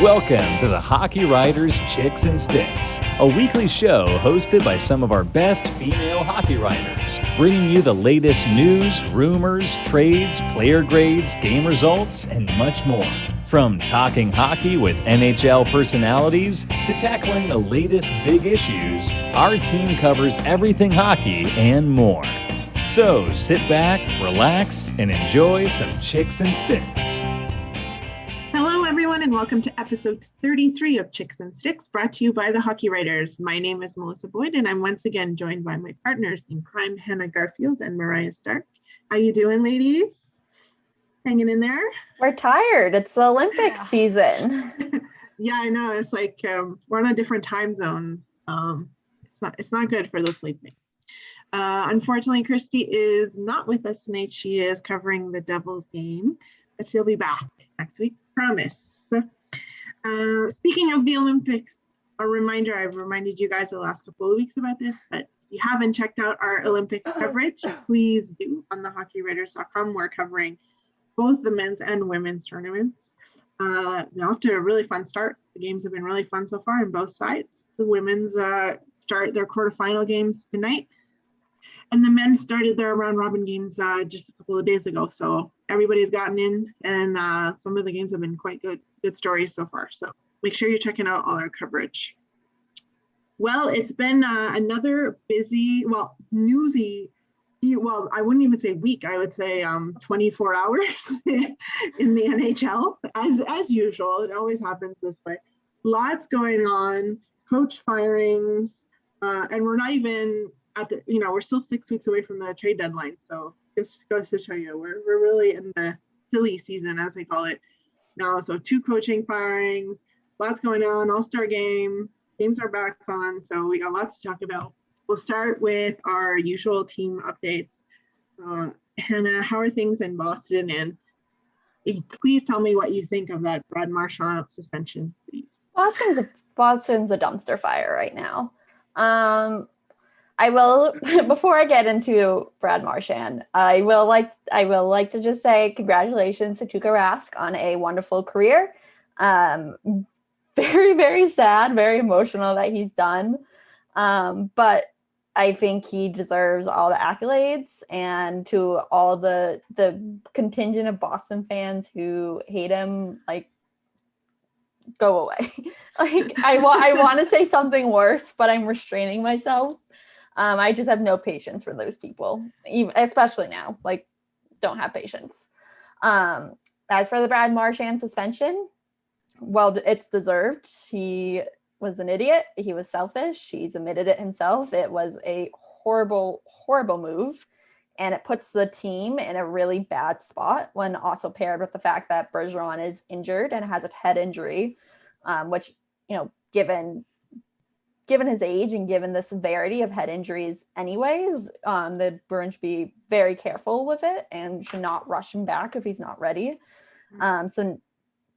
Welcome to the Hockey Writers Chicks and Sticks, a weekly show hosted by some of our best female hockey writers, bringing you the latest news, rumors, trades, player grades, game results, and much more. From talking hockey with NHL personalities to tackling the latest big issues, our team covers everything hockey and more. So sit back, relax, and enjoy some Chicks and Sticks. Hello, everyone, and welcome to episode 33 of Chicks and Sticks, brought to you by the Hockey Writers. My name is Melissa Boyd, and I'm once again joined by my partners in crime, Hannah Garfield and Mariah Stark. How you doing, ladies? Hanging in there? We're tired. It's the Olympics season. Yeah, I know. It's like we're on a different time zone. It's not good for the sleeping. Unfortunately, Christy is not with us tonight. She is covering the Devils game, but she'll be back next week. Promise. Speaking of the Olympics, a reminder, I've reminded you guys the last couple of weeks about this, but if you haven't checked out our Olympics coverage, please do on thehockeywriters.com. We're covering both the men's and women's tournaments. They're off to a really fun start. The games have been really fun so far on both sides. The women's start their quarterfinal games tonight, and the men started their round robin games just a couple of days ago. So everybody's gotten in, and some of the games have been quite good stories so far. So make sure you're checking out all our coverage. Well, it's been another busy, newsy, I wouldn't even say week. I would say 24 hours in the NHL, as usual. It always happens this way. Lots going on, coach firings, and we're not even at the, we're still 6 weeks away from the trade deadline. So this goes to show you we're really in the silly season, as they call it now. So 2 coaching firings, lots going on, all-star games are back on. So we got lots to talk about. We'll start with our usual team updates. Hannah, how are things in Boston? And please tell me what you think of that Brad Marchand suspension, please. Boston's a dumpster fire right now. I will, before I get into Brad Marchand, I will like to just say congratulations to Tuukka Rask on a wonderful career. Very, very sad, very emotional that he's done. But I think he deserves all the accolades, and to all the contingent of Boston fans who hate him, go away. I want to say something worse, but I'm restraining myself. I just have no patience for those people, especially now. Don't have patience. As for the Brad Marchand suspension, well, it's deserved. He was an idiot. He was selfish. He's admitted it himself. It was a horrible, horrible move, and it puts the team in a really bad spot when also paired with the fact that Bergeron is injured and has a head injury, which, given his age and given the severity of head injuries anyways, the Bruins should be very careful with it and should not rush him back if he's not ready.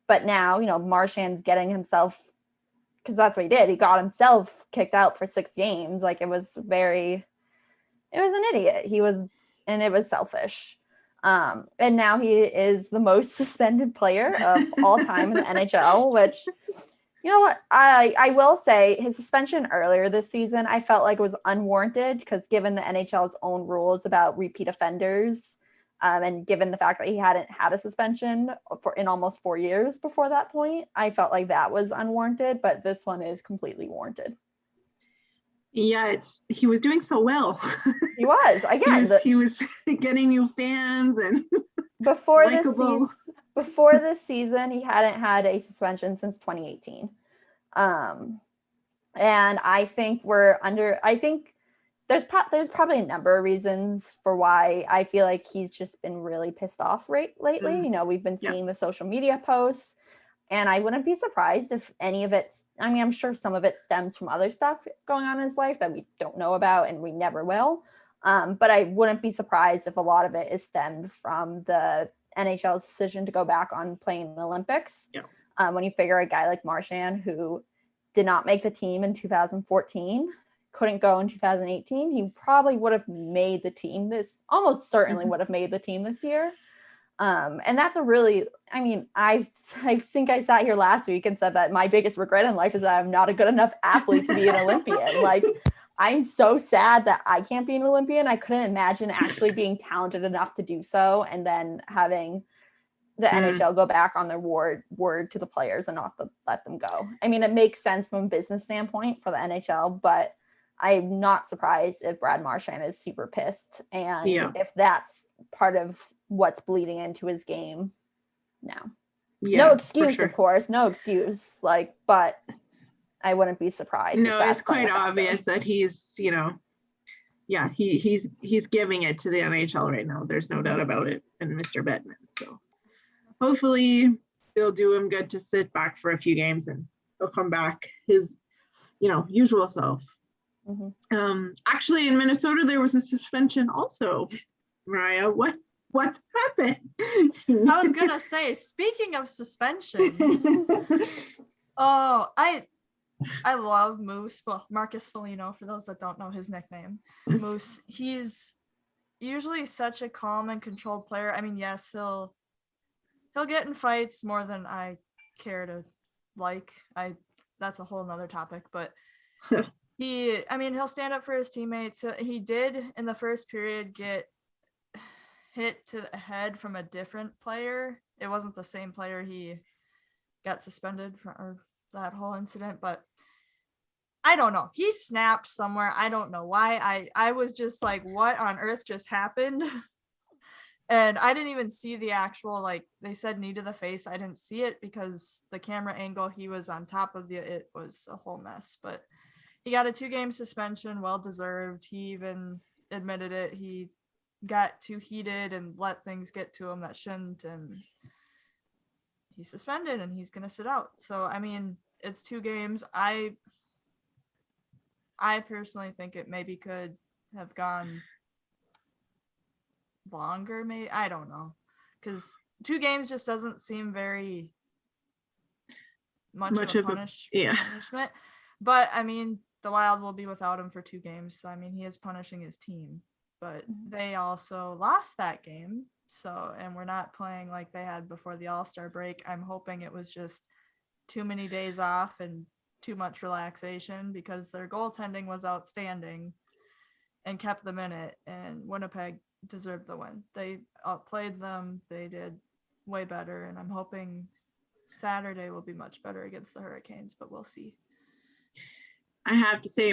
But now, Marchand's getting himself, because that's what he did. He got himself kicked out for 6 games. It was an idiot. And it was selfish. And now he is the most suspended player of all time in the NHL, which, you know what? I will say his suspension earlier this season, I felt like it was unwarranted, because given the NHL's own rules about repeat offenders, and given the fact that he hadn't had a suspension in almost 4 years before that point, I felt like that was unwarranted, but this one is completely warranted. Yeah, he was doing so well. He was. Again, he was getting new fans and before this season, he hadn't had a suspension since 2018. And I think there's probably a number of reasons for why I feel like he's just been really pissed off lately. We've been seeing the social media posts, and I wouldn't be surprised if any of it, I'm sure some of it stems from other stuff going on in his life that we don't know about and we never will. But I wouldn't be surprised if a lot of it is stemmed from the NHL's decision to go back on playing the Olympics. Yeah. When you figure a guy like Marchand, who did not make the team in 2014, couldn't go in 2018, he probably would have made the team almost certainly would have made the team this year. And that's a really, I mean, I think I sat here last week and said that my biggest regret in life is that I'm not a good enough athlete to be an Olympian. Like, I'm so sad that I can't be an Olympian. I couldn't imagine actually being talented enough to do so, and then having the NHL go back on their word to the players and not let them go. I mean, it makes sense from a business standpoint for the NHL, but I'm not surprised if Brad Marchand is super pissed, and if that's part of what's bleeding into his game now. No excuse, of course, no excuse. Like, but I wouldn't be surprised. No, it's quite obvious that he's, you know, he's giving it to the NHL right now. There's no doubt about it, and Mr. Bettman. So hopefully it'll do him good to sit back for a few games, and he'll come back his, you know, usual self. Actually, in Minnesota, there was a suspension also. Mariah, what's happened? I was gonna say, speaking of suspensions, I love Moose. Well, Marcus Foligno, for those that don't know his nickname, Moose. He's usually such a calm and controlled player. I mean, yes, he'll get in fights more than I care to like. That's a whole nother topic, but he'll stand up for his teammates. He did in the first period get hit to the head from a different player. It wasn't the same player he got suspended for that whole incident, but I don't know. He snapped somewhere. I don't know why. I was just like, what on earth just happened? And I didn't even see the actual, like, they said knee to the face. I didn't see it because the camera angle he was on top of it was a whole mess. But he got a 2-game suspension, well deserved. He even admitted it. He got too heated and let things get to him that shouldn't, and he's suspended and he's gonna sit out. So I mean, it's 2 games. I personally think it maybe could have gone longer. Maybe, I don't know, because 2 games just doesn't seem very much of a punishment. But I mean, the Wild will be without him for 2 games, so I mean, he is punishing his team. But they also lost that game, and we're not playing like they had before the All-Star break. I'm hoping it was just too many days off and too much relaxation, because their goaltending was outstanding and kept them in it, and Winnipeg deserved the win. They outplayed them. They did way better, and I'm hoping Saturday will be much better against the Hurricanes, but we'll see. I have to say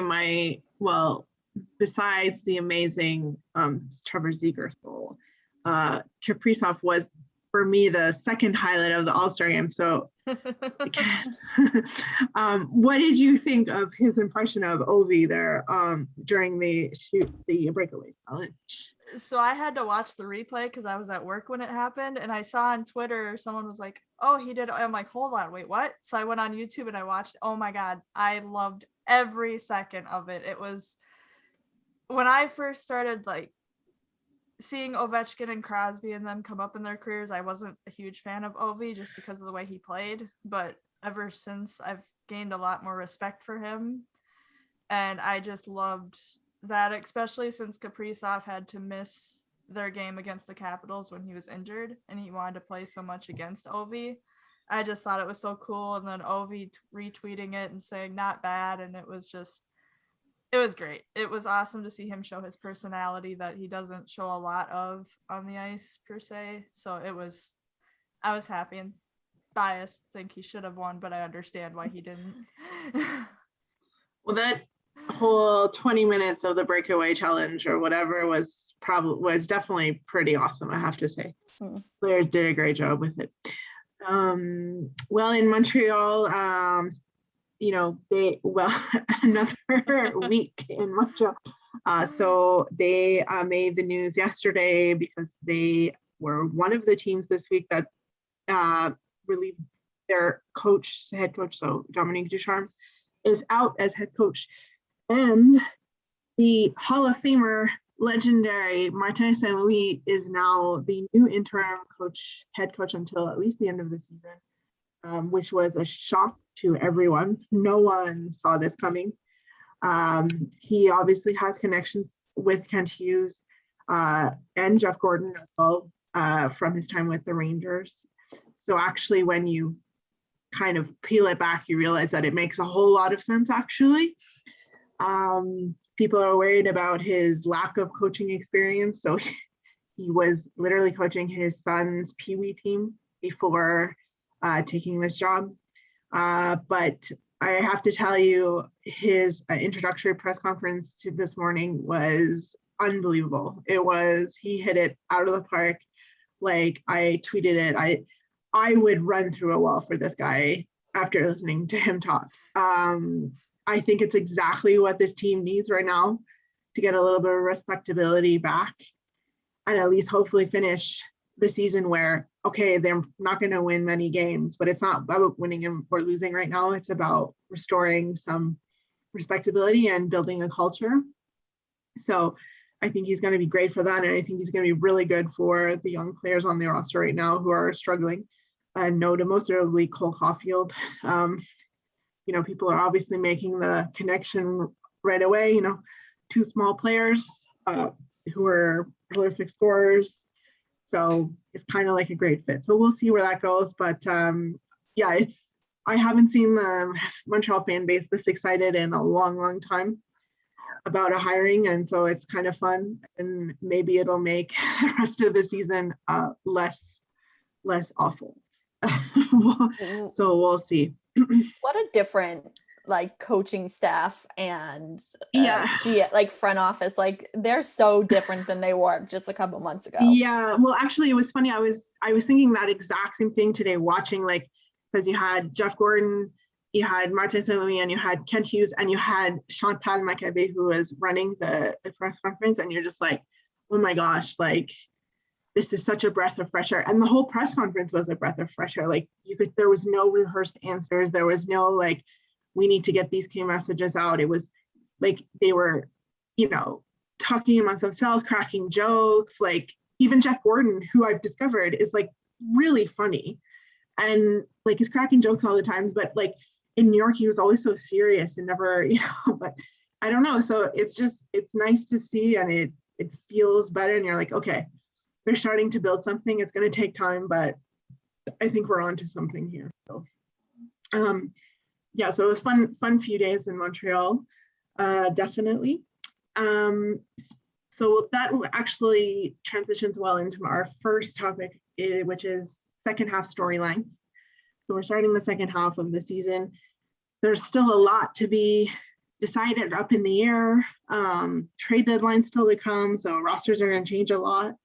besides the amazing Trevor Zegras goal, Kaprizov was, for me, the second highlight of the All-Star game. So what did you think of his impression of Ovi there during the breakaway challenge? So I had to watch the replay because I was at work when it happened, and I saw on Twitter someone was like, oh, he did. I'm like, hold on, wait, what? So I went on YouTube and I watched. Oh my God, I loved every second of it. It was, when I first started like seeing Ovechkin and Crosby and them come up in their careers, I wasn't a huge fan of Ovi just because of the way he played. But ever since, I've gained a lot more respect for him. And I just loved that, especially since Kaprizov had to miss their game against the Capitals when he was injured and he wanted to play so much against Ovi. I just thought it was so cool. And then Ovi retweeting it and saying not bad. And it was great. It was awesome to see him show his personality that he doesn't show a lot of on the ice per se. So I was happy, and biased, think he should have won, but I understand why he didn't. Well, that whole 20 minutes of the breakaway challenge or whatever was definitely pretty awesome, I have to say. Players did a great job with it. Well, in Montreal, another week in Montreal. So they made the news yesterday because they were one of the teams this week that relieved their head coach. So Dominique Ducharme is out as head coach. And the Hall of Famer, legendary Martin St. Louis, is now the new interim head coach until at least the end of the season, which was a shock to everyone. No one saw this coming. He obviously has connections with Kent Hughes and Jeff Gordon as well, from his time with the Rangers. So actually, when you kind of peel it back, you realize that it makes a whole lot of sense, actually. People are worried about his lack of coaching experience. So he was literally coaching his son's Pee Wee team before taking this job. But I have to tell you, his introductory press conference to this morning was unbelievable. He hit it out of the park. Like, I tweeted it. I would run through a wall for this guy after listening to him talk. I think it's exactly what this team needs right now to get a little bit of respectability back and at least hopefully finish the season where, okay, they're not going to win many games, but it's not about winning or losing right now. It's about restoring some respectability and building a culture. So I think he's going to be great for that. And I think he's going to be really good for the young players on the roster right now who are struggling. Most notably Cole Garfield. People are obviously making the connection right away. Two small players who are prolific scorers. So it's kind of like a great fit. So we'll see where that goes. But I haven't seen the Montreal fan base this excited in a long, long time about a hiring. And so it's kind of fun. And maybe it'll make the rest of the season less awful. So we'll see. What a different coaching staff and front office, they're so different than they were just a couple months ago. Yeah, well, actually, it was funny. I was thinking that exact same thing today, watching because you had Jeff Gordon, you had Martin St. Louis, and you had Kent Hughes, and you had Chantal Macabé, who was running the press conference, and you're just like, oh my gosh, this is such a breath of fresh air. And the whole press conference was a breath of fresh air. There was no rehearsed answers. There was no we need to get these key messages out. It was they were, talking amongst themselves, cracking jokes. Even Jeff Gordon, who I've discovered is really funny and he's cracking jokes all the times. But in New York, he was always so serious and never, but I don't know. So it's nice to see, and it feels better. And you're like, okay, they're starting to build something. It's going to take time, but I think we're on to something here. So, so it was fun few days in Montreal, definitely. So that actually transitions well into our first topic, which is second half storylines. So we're starting the second half of the season. There's still a lot to be decided, up in the air. Trade deadline still to come, so rosters are going to change a lot.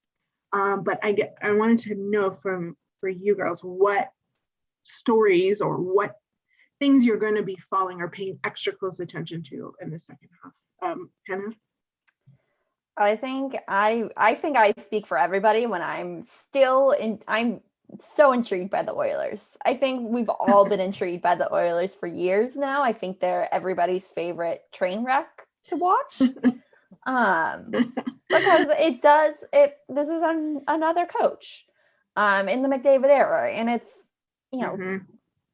But I wanted to know for you girls, what stories or what things you're going to be following or paying extra close attention to in the second half. Hannah? I think I speak for everybody when I'm so intrigued by the Oilers. I think we've all been intrigued by the Oilers for years now. I think they're everybody's favorite train wreck to watch. Because this is another coach in the McDavid era, and it's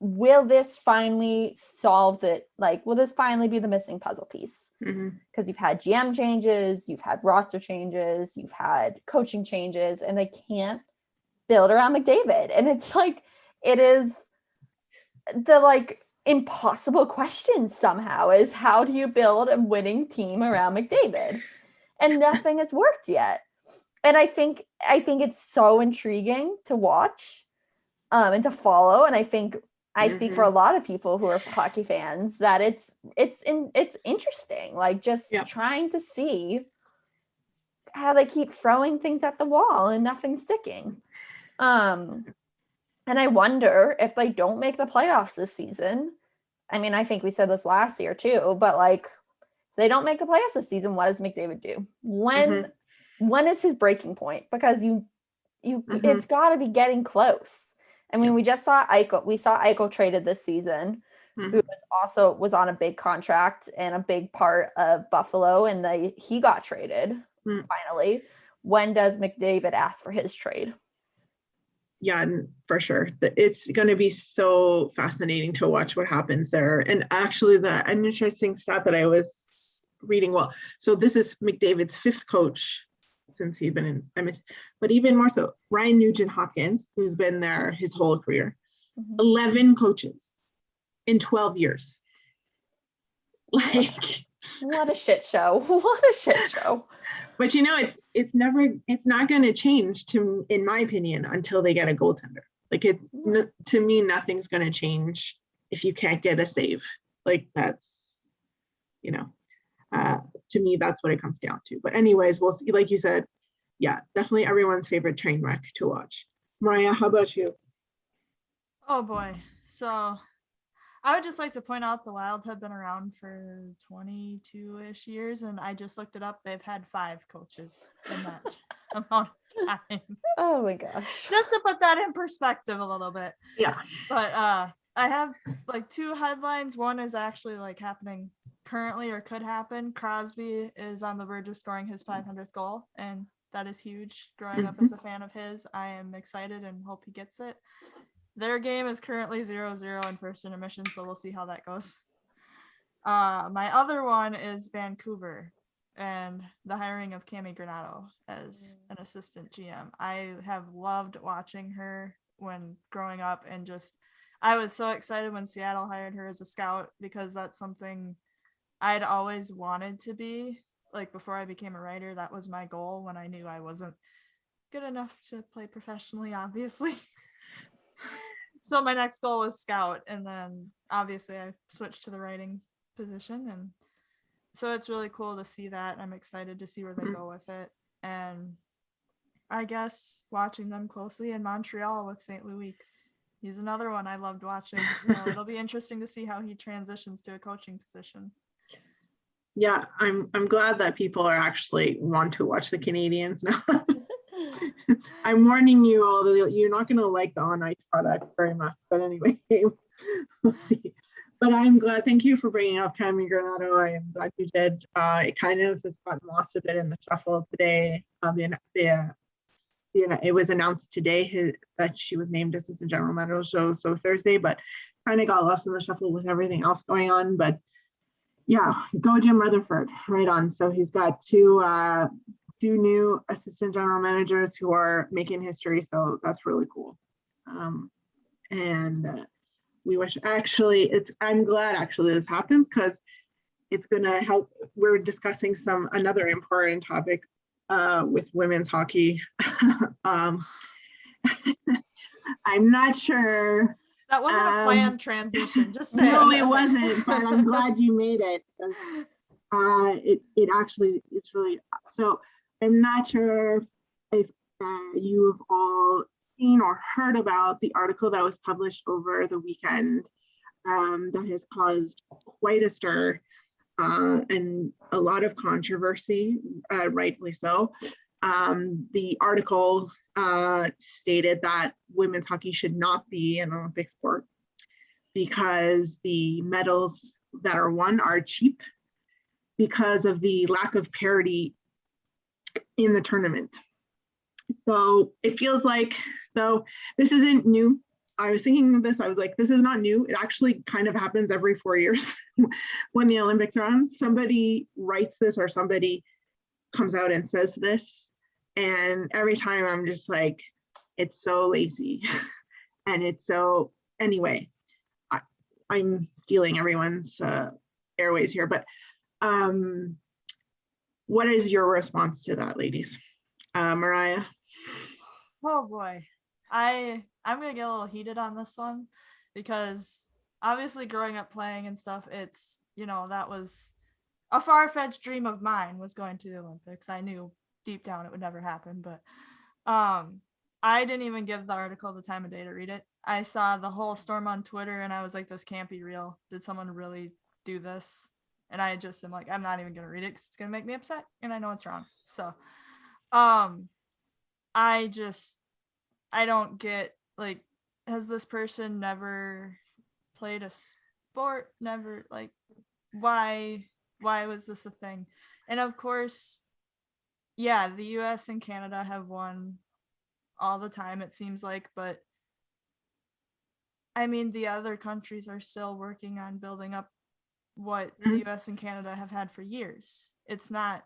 will this finally solve it? Will this finally be the missing puzzle piece? Because you've had GM changes, you've had roster changes, you've had coaching changes, and they can't build around McDavid. And it's it is the impossible question somehow, is how do you build a winning team around McDavid? And nothing has worked yet. And I think it's so intriguing to watch and to follow. And I think I speak for a lot of people who are hockey fans that it's interesting, trying to see how they keep throwing things at the wall and nothing sticking. And I wonder if they don't make the playoffs this season. I mean, I think we said this last year too, but if they don't make the playoffs this season, what does McDavid do? When is his breaking point? Because it's got to be getting close. I mean, we just saw Eichel. We saw Eichel traded this season, who was on a big contract and a big part of Buffalo, and he got traded finally. When does McDavid ask for his trade? Yeah, for sure. It's going to be so fascinating to watch what happens there. And actually, an interesting stat that I was reading. Well, so this is McDavid's fifth coach since he'd been in Edmonton, but even more so, Ryan Nugent-Hopkins, who's been there his whole career, 11 coaches in 12 years. Like, what a shit show. What a shit show. But it's not going to change in my opinion, until they get a goaltender. Like to me, nothing's going to change if you can't get a save. Like that's, to me, that's what it comes down to. But anyways, we'll see. Like you said, yeah, definitely everyone's favorite train wreck to watch. Mariah, how about you? Oh boy. So I would just like to point out the Wild have been around for 22-ish years, and I just looked it up. They've had 5 coaches in that amount of time. Oh my gosh. Just to put that in perspective a little bit. Yeah. But I have like 2 headlines. One is actually like happening currently or could happen. Crosby is on the verge of scoring his 500th goal, and that is huge. Growing up as a fan of his, I am excited and hope he gets it. Their game is currently 0-0 in first intermission, so we'll see how that goes. My other one is Vancouver and the hiring of Cami Granato as an assistant GM. I have loved watching her when growing up, and I was so excited when Seattle hired her as a scout, because that's something I'd always wanted to be. Like before I became a writer, that was my goal when I knew I wasn't good enough to play professionally, obviously. So my next goal was scout, and then obviously I switched to the writing position, and so it's really cool to see that. I'm excited to see where they go with it, and I guess watching them closely in Montreal with St. Louis. He's another one I loved watching, so it'll be interesting to see how he transitions to a coaching position. Yeah, I'm glad that people are actually want to watch the Canadiens now. I'm warning you all that you're not going to like the on-ice product very much, but anyway, we'll see. But I'm glad. Thank you for bringing up Cami Granato. I am glad you did. It kind of has gotten lost a bit in the shuffle today. It was announced today that she was named assistant general manager, so Thursday, but kind of got lost in the shuffle with everything else going on. But yeah, go Jim Rutherford, right on. So he's got two new assistant general managers who are making history, so that's really cool. And we wish, I'm glad actually this happens, because it's going to help. We're discussing another important topic with women's hockey. I'm not sure. That wasn't a planned transition, just saying. No, it wasn't, but I'm glad you made it. It actually, it's really, so I'm not sure if you have all seen or heard about the article that was published over the weekend that has caused quite a stir and a lot of controversy, rightfully so. The article stated that women's hockey should not be an Olympic sport because the medals that are won are cheap because of the lack of parity in the tournament. So it feels like, though this isn't new. I was thinking of this, I was like, this is not new. It actually kind of happens every 4 years when the Olympics are on. Somebody writes this or somebody comes out and says this. And every time I'm just like, it's so lazy. And it's so, anyway, I'm stealing everyone's airways here, but what is your response to that, ladies? Mariah? Oh boy. I'm going to get a little heated on this one, because obviously growing up playing and stuff, it's, that was a far-fetched dream of mine, was going to the Olympics. I knew deep down it would never happen, but I didn't even give the article the time of day to read it. I saw the whole storm on Twitter and I was like, this can't be real. Did someone really do this? And I just am like, I'm not even going to read it because it's going to make me upset and I know it's wrong. So I don't get, like, has this person never played a sport? Never, like, why was this a thing? And of course, yeah, the US and Canada have won all the time, it seems like, but I mean, the other countries are still working on building up what the US and Canada have had for years. It's not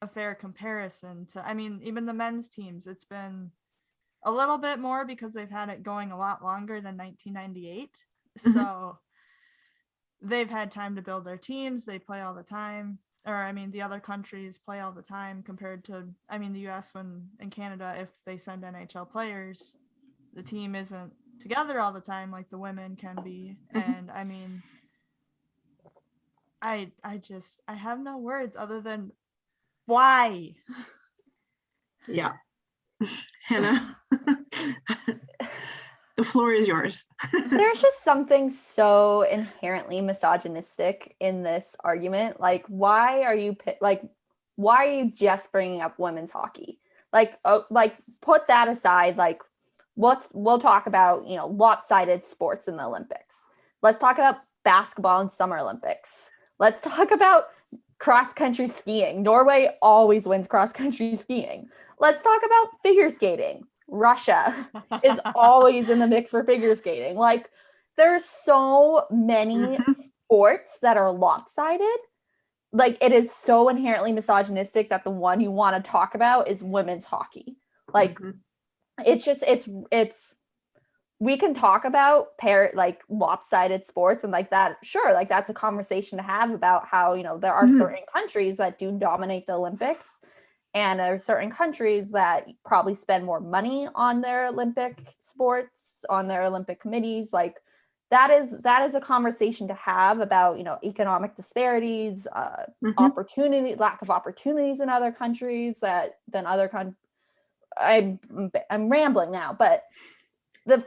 a fair comparison to, I mean, even the men's teams, it's been a little bit more because they've had it going a lot longer than 1998. So they've had time to build their teams. They play all the time. Or, I mean, the other countries play all the time compared to, I mean, the US and Canada, if they send NHL players, the team isn't together all the time like the women can be. And I mean, I have no words other than why? Yeah. Hannah, the floor is yours. There's just something so inherently misogynistic in this argument. Like, why are you just bringing up women's hockey? Like, put that aside. Like, we'll talk about, lopsided sports in the Olympics. Let's talk about basketball and Summer Olympics. Let's talk about cross-country skiing. Norway always wins cross-country skiing. Let's talk about figure skating. Russia is always in the mix for figure skating. Like, there's so many sports that are lopsided. Like, it is so inherently misogynistic that the one you want to talk about is women's hockey. Like, it's just, it's we can talk about lopsided sports and like that. Sure, like that's a conversation to have about how, there are certain countries that do dominate the Olympics, and there are certain countries that probably spend more money on their Olympic sports, on their Olympic committees. Like that is a conversation to have about, economic disparities, opportunity, lack of opportunities in other countries than other countries. I'm rambling now, but to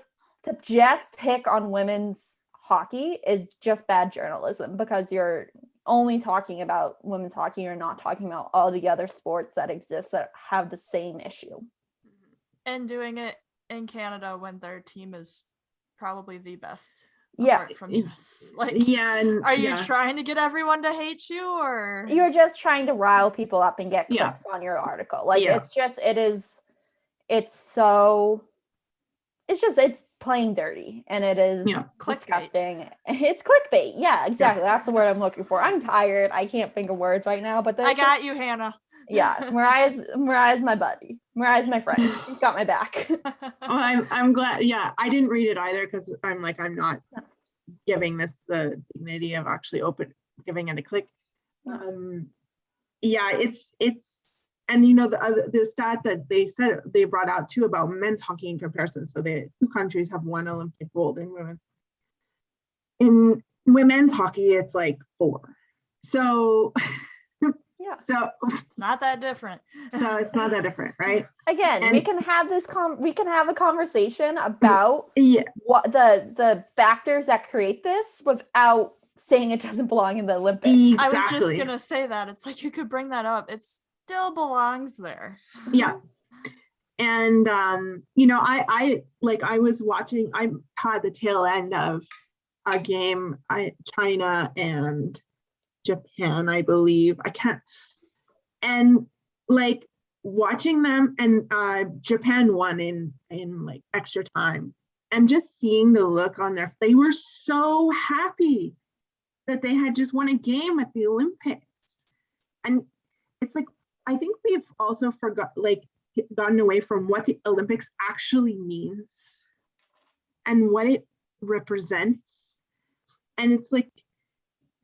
just pick on women's hockey is just bad journalism, because you're only talking about women's hockey. You're not talking about all the other sports that exist that have the same issue. And doing it in Canada when their team is probably the best. Yeah. From this. Like, are you trying to get everyone to hate you, or you're just trying to rile people up and get clicks on your article? Like, it's plain dirty, and it is disgusting. It's clickbait. Yeah, exactly. That's the word I'm looking for. I'm tired. I can't think of words right now, but I got you, Hannah. Yeah, Mariah's my buddy. Mariah's my friend. She's got my back. I'm glad. Yeah, I didn't read it either because I'm not giving this the dignity of actually giving it a click. It's and the stat that they brought out too about men's hockey in comparison. So the two countries have won Olympic gold in women. In women's hockey, it's like 4. So so not that different. So it's not that different, right? Again, we can have a conversation about what the factors that create this without saying it doesn't belong in the Olympics. Exactly. I was just gonna say that. It's like you could bring that up. It still belongs there. Yeah. And I was watching, I had the tail end of a game, China and Japan, I believe. And like watching them, and Japan won in like extra time, and just seeing the look on they were so happy that they had just won a game at the Olympics. And it's like, I think we've also gotten away from what the Olympics actually means and what it represents. And it's like,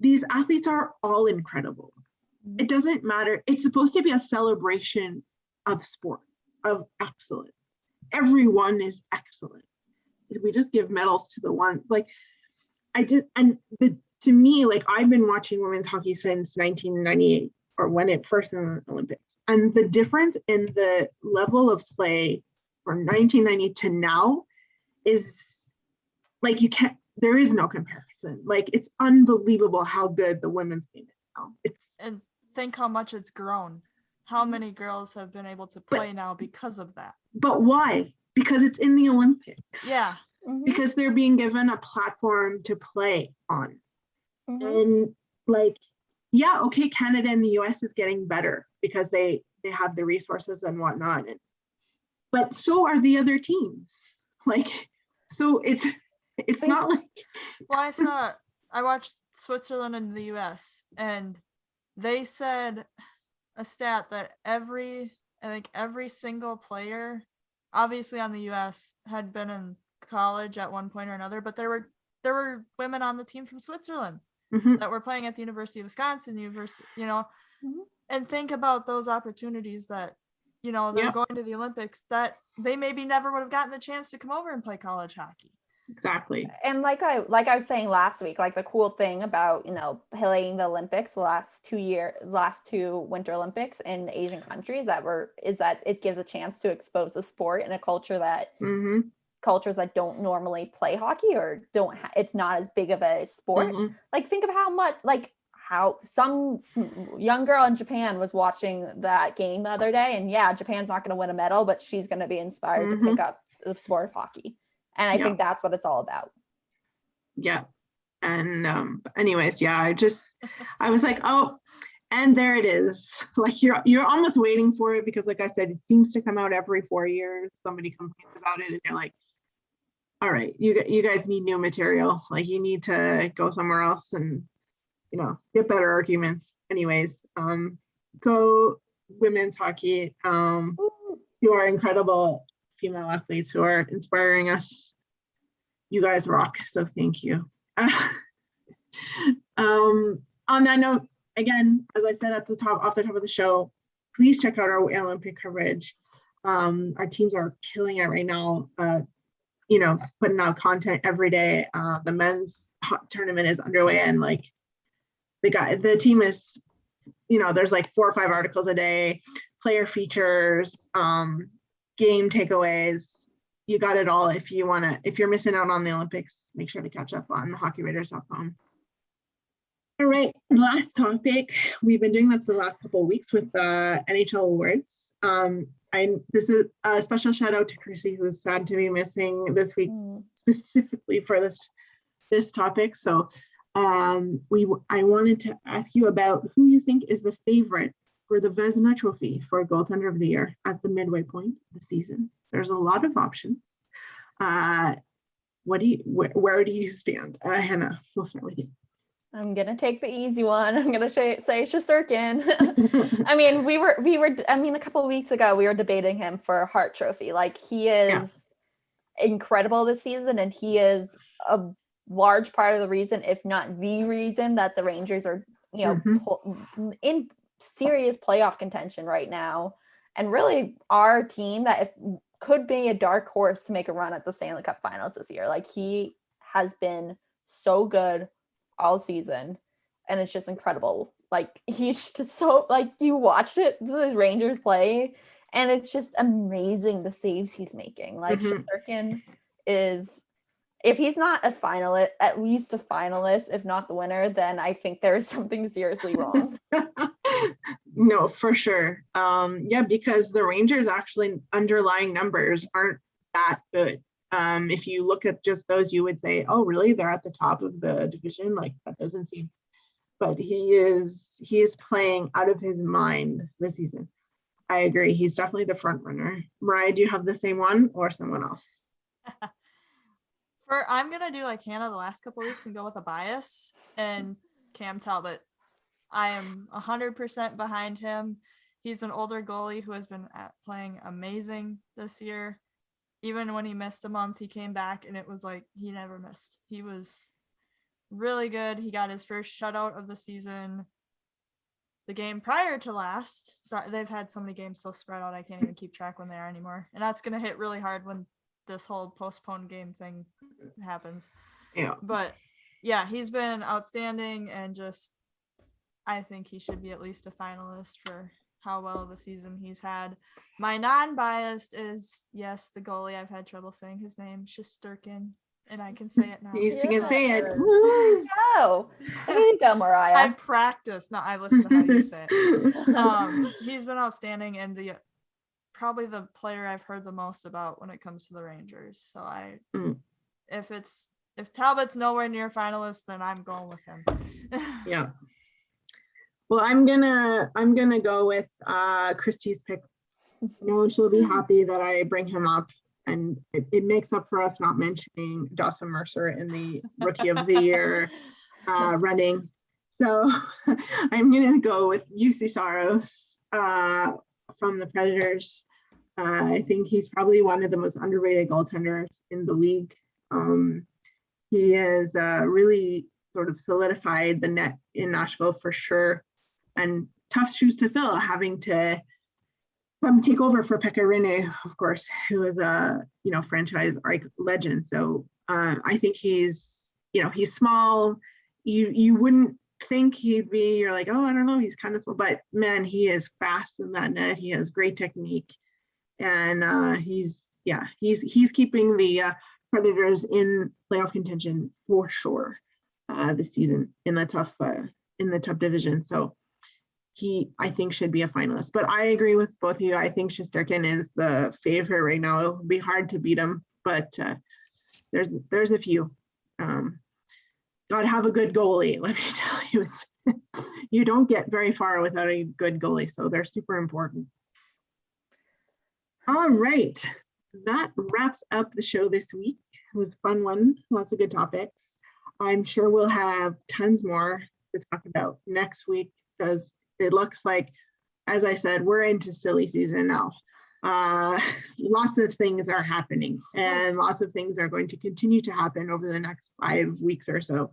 these athletes are all incredible. It doesn't matter. It's supposed to be a celebration of sport, of excellence. Everyone is excellent. We just give medals to the one, to me, like, I've been watching women's hockey since 1998, or when it first in the Olympics. And the difference in the level of play from 1990 to now is like, there is no comparison. Like, it's unbelievable how good the women's game is now. And think how much it's grown. How many girls have been able to play now because of that? But why? Because it's in the Olympics. Yeah. Mm-hmm. Because they're being given a platform to play on. Mm-hmm. And like, okay, Canada and the US is getting better because they have the resources and whatnot. But so are the other teams. Like, so it's not like. Well, I watched Switzerland and the US, and they said a stat that I think every single player, obviously on the US, had been in college at one point or another, but there were women on the team from Switzerland that were playing at the University of Wisconsin, and think about those opportunities that, they're going to the Olympics that they maybe never would have gotten the chance to come over and play college hockey. Exactly. And like I was saying last week, like the cool thing about, playing the Olympics, the last two Winter Olympics in Asian countries is that it gives a chance to expose the sport in a culture that cultures that don't normally play hockey or it's not as big of a sport. Like think of how some young girl in Japan was watching that game the other day, and Japan's not going to win a medal, but she's going to be inspired to pick up the sport of hockey. And I think that's what it's all about. Yeah. And anyways, I was like, oh, and there it is. Like you're almost waiting for it because, like I said, it seems to come out every 4 years. Somebody complains about it and you're like, all right, you guys need new material. Like you need to go somewhere else and, get better arguments. Anyways, go women's hockey. You are incredible female athletes who are inspiring us. You guys rock, so thank you. On that note, again, as I said off the top of the show, please check out our Olympic coverage. Our teams are killing it right now. Putting out content every day. The men's tournament is underway, and like the team is, there's like 4 or 5 articles a day, player features, game takeaways. You got it all. If you're missing out on the Olympics, make sure to catch up on thehockeyraiders.com. All right, last topic. We've been doing this the last couple of weeks with NHL awards. This is a special shout out to Chrissy, who's sad to be missing this week, specifically for this topic. So I wanted to ask you about who you think is the favorite for the Vezina Trophy for goaltender of the year at the midway point of the season. There's a lot of options. Where do you stand? Hannah, we'll start with you. I'm gonna take the easy one. I'm gonna say Shesterkin. I mean, a couple of weeks ago we were debating him for a Hart Trophy. Like he is incredible this season, and he is a large part of the reason, if not the reason, that the Rangers are in serious playoff contention right now, and really our team that could be a dark horse to make a run at the Stanley Cup Finals this year. Like he has been so good all season, and it's just incredible. Like he's just so, like, you watch the Rangers play and it's just amazing the saves he's making. Like Shesterkin is, if he's not a finalist, at least a finalist, if not the winner, then I think there is something seriously wrong. No, for sure. Because the Rangers actually underlying numbers aren't that good. If you look at just those, you would say, oh, really? They're at the top of the division? Like that doesn't seem, but he is playing out of his mind this season. I agree. He's definitely the front runner. Mariah, do you have the same one or someone else? I'm going to do like Hannah the last couple of weeks and go with a bias, and Cam Talbot. I am 100% behind him. He's an older goalie who has been playing amazing this year. Even when he missed a month, he came back and it was like he never missed. He was really good. He got his first shutout of the season. The game prior to last, sorry, they've had so many games so spread out, I can't even keep track when they are anymore. And that's going to hit really hard when this whole postponed game thing happens. Yeah. But yeah, he's been outstanding, and just, I think he should be at least a finalist for how well of a season he's had. My non-biased is, yes, the goalie. I've had trouble saying his name, Shesterkin, and I can say it now. You can say it. Oh, there you go, Mariah. I practice. No, I listen to how you say it. He's been outstanding, and probably the player I've heard the most about when it comes to the Rangers. So if Talbot's nowhere near finalist, then I'm going with him. Yeah. Well, I'm gonna go with Christy's pick. She'll be happy that I bring him up, and it makes up for us not mentioning Dawson Mercer in the Rookie of the Year running. So I'm gonna go with UC Saros. from the Predators. I think he's probably one of the most underrated goaltenders in the league. He has really sort of solidified the net in Nashville for sure, and tough shoes to fill, having to take over for Pekka Rinne, of course, who is a franchise legend. So I think he's small. You wouldn't think he'd be. You're like, oh, I don't know, he's kind of small, but man, he is fast in that net. He has great technique, and he's keeping the Predators in playoff contention for sure this season in the tough division. So I think should be a finalist. But I agree with both of you. I think Shesterkin is the favorite right now. It'll be hard to beat him, but there's a few. Gotta have a good goalie. Let me tell you, you don't get very far without a good goalie, so they're super important. All right. That wraps up the show this week. It was a fun one, lots of good topics. I'm sure we'll have tons more to talk about next week, because it looks like, as I said, we're into silly season now. Lots of things are happening, and lots of things are going to continue to happen over the next 5 weeks or so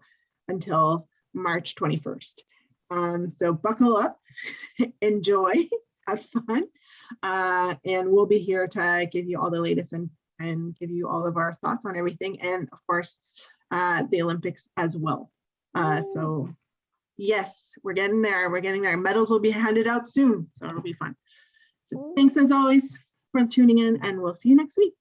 until March 21st. So buckle up, enjoy, have fun. And we'll be here to give you all the latest and give you all of our thoughts on everything. And of course, the Olympics as well. So yes, we're getting there. Medals will be handed out soon, so it'll be fun. So thanks as always for tuning in, and we'll see you next week.